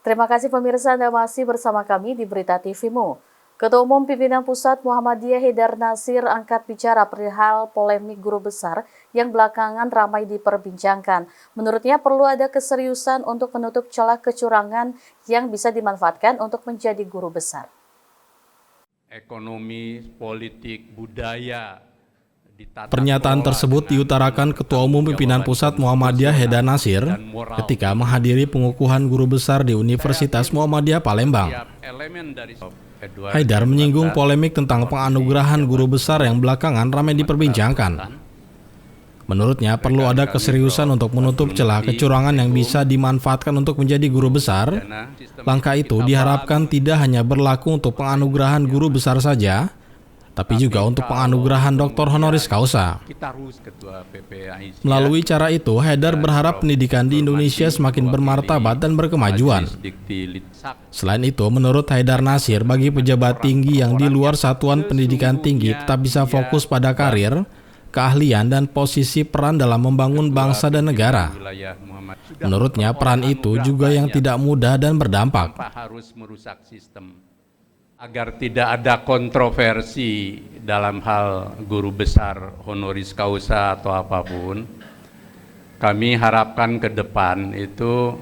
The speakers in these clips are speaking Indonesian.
Terima kasih pemirsa Anda masih bersama kami di Berita TV-mu. Ketua Umum Pimpinan Pusat Muhammadiyah Haidar Nasir angkat bicara perihal polemik guru besar yang belakangan ramai diperbincangkan. Menurutnya perlu ada keseriusan untuk menutup celah kecurangan yang bisa dimanfaatkan untuk menjadi guru besar. Ekonomi, politik, budaya. Pernyataan tersebut diutarakan Ketua Umum Pimpinan Pusat Muhammadiyah Haidar Nasir ketika menghadiri pengukuhan guru besar di Universitas Muhammadiyah Palembang. Haidar menyinggung polemik tentang penganugerahan guru besar yang belakangan ramai diperbincangkan. Menurutnya perlu ada keseriusan untuk menutup celah kecurangan yang bisa dimanfaatkan untuk menjadi guru besar. Langkah itu diharapkan tidak hanya berlaku untuk penganugerahan guru besar saja, tapi juga untuk penganugerahan doktor honoris causa. Melalui cara itu, Haidar berharap pendidikan di Indonesia semakin bermartabat dan berkemajuan. Selain itu, menurut Haidar Nasir, bagi pejabat tinggi yang di luar satuan pendidikan tinggi tetap bisa fokus pada karir, keahlian, dan posisi peran dalam membangun bangsa dan negara. Menurutnya, peran itu juga yang tidak mudah dan berdampak. Agar tidak ada kontroversi dalam hal guru besar honoris causa atau apapun, kami harapkan ke depan itu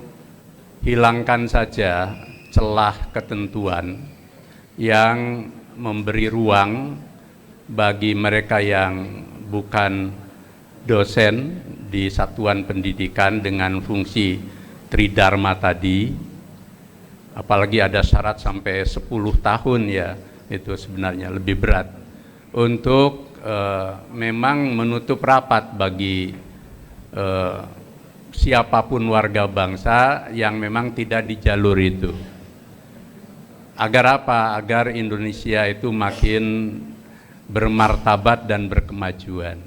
hilangkan saja celah ketentuan yang memberi ruang bagi mereka yang bukan dosen di satuan pendidikan dengan fungsi tridharma tadi. Apalagi ada syarat sampai 10 tahun ya, itu sebenarnya lebih berat untuk memang menutup rapat bagi siapapun warga bangsa yang memang tidak di jalur itu. Agar apa? Agar Indonesia itu makin bermartabat dan berkemajuan.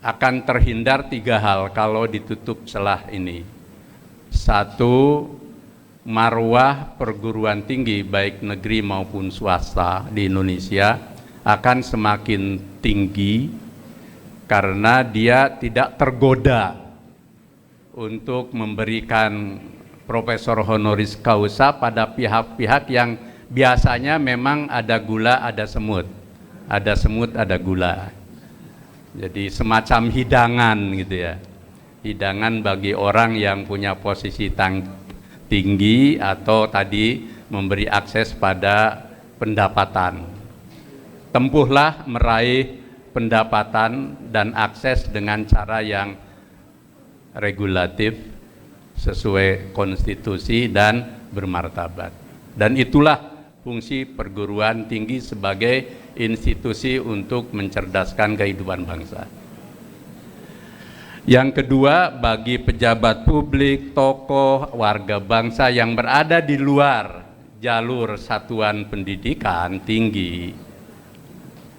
Akan terhindar 3 hal kalau ditutup celah ini. 1, marwah perguruan tinggi baik negeri maupun swasta di Indonesia akan semakin tinggi karena dia tidak tergoda untuk memberikan profesor honoris causa pada pihak-pihak yang biasanya memang ada gula, ada semut. Ada semut, ada gula. Jadi semacam hidangan gitu ya. Hidangan bagi orang yang punya posisi tinggi atau tadi memberi akses pada pendapatan. Tempuhlah meraih pendapatan dan akses dengan cara yang regulatif sesuai konstitusi dan bermartabat. Dan itulah fungsi perguruan tinggi sebagai institusi untuk mencerdaskan kehidupan bangsa. Yang kedua, bagi pejabat publik, tokoh, warga bangsa yang berada di luar jalur satuan pendidikan tinggi,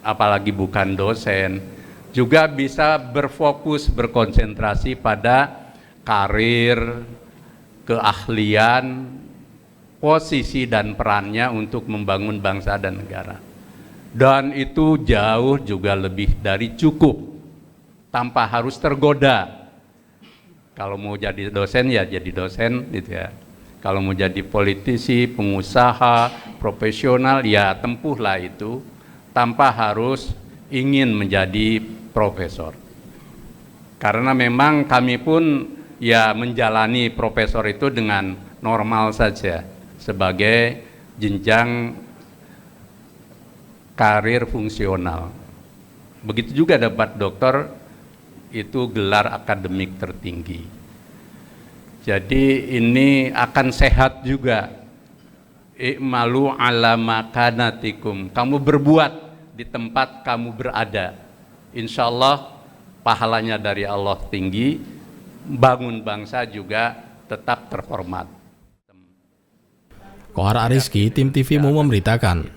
apalagi bukan dosen, juga bisa berfokus, berkonsentrasi pada karir, keahlian, posisi dan perannya untuk membangun bangsa dan negara. Dan itu jauh juga lebih dari cukup, tanpa harus tergoda. Kalau mau jadi dosen ya jadi dosen gitu ya. Kalau mau jadi politisi, pengusaha, profesional ya tempuhlah itu tanpa harus ingin menjadi profesor. Karena memang kami pun ya menjalani profesor itu dengan normal saja sebagai jenjang karir fungsional. Begitu juga dapat doktor, itu gelar akademik tertinggi. Jadi ini akan sehat juga. I'malu ala makanatikum. Kamu berbuat di tempat kamu berada. Insya Allah pahalanya dari Allah tinggi. Bangun bangsa juga tetap terhormat. Kohar Ariski, Tim TV-mu memberitakan.